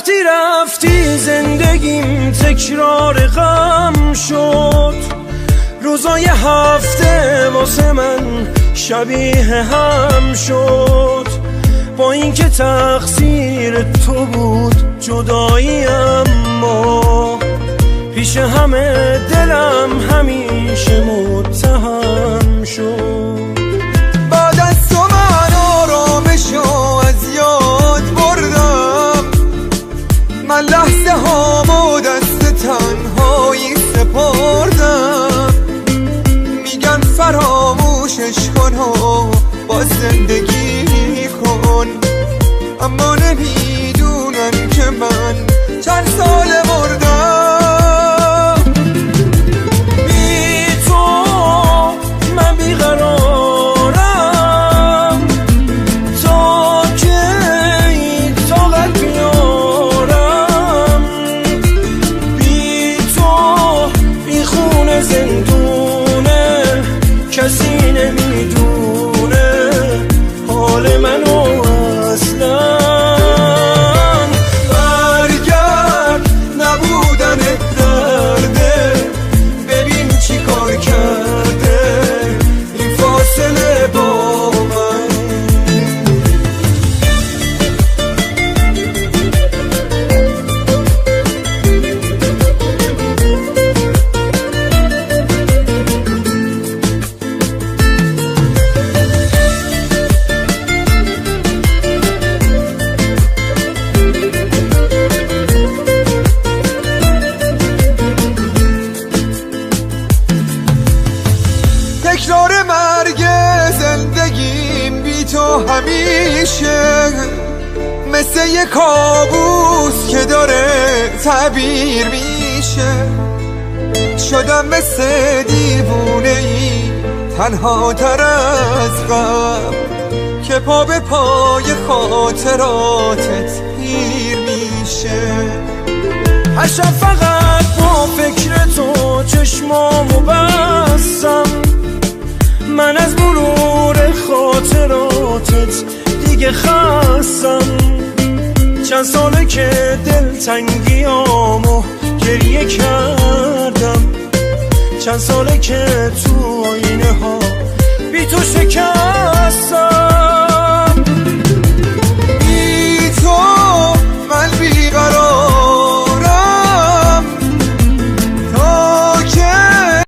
وقتی رفتی زندگیم تکرار غم شد، روزای هفته واسه من شبیه هم شد. با اینکه تقصیر تو بود جدایی، اما پیش همه دلم همیشه متهم شد. بعد از تو من آرامشو از یاد بردم، من لحظه هامو دست تنهایی سپردم. میگن فراموشش کن و با زندگی کن، اما نمیدونن که من چند سال مردم. بی تو من بیقرارم، تا کی طاقت بیارم. بی تو بی خونه زندونه، کسی نمیدونه حال منو اصلا. برگرد نبودن درده، ببین چی کار کرده این فاصله با من. تکرار مرگ زندگیم بی تو همیشه مثل یه کابوس که داره تعبیر میشه. شدم مثل دیوونه‌ای تنها تر از غم، که پا به پای خاطراتت پیر میشه. هر شب فقط با فکر تو چشمامو بستم، من از مرور خاطراتت دیگه خستم. چند ساله که دلتنگیامو گریه کردم، چند ساله که تو آینه ها بی تو شکستم.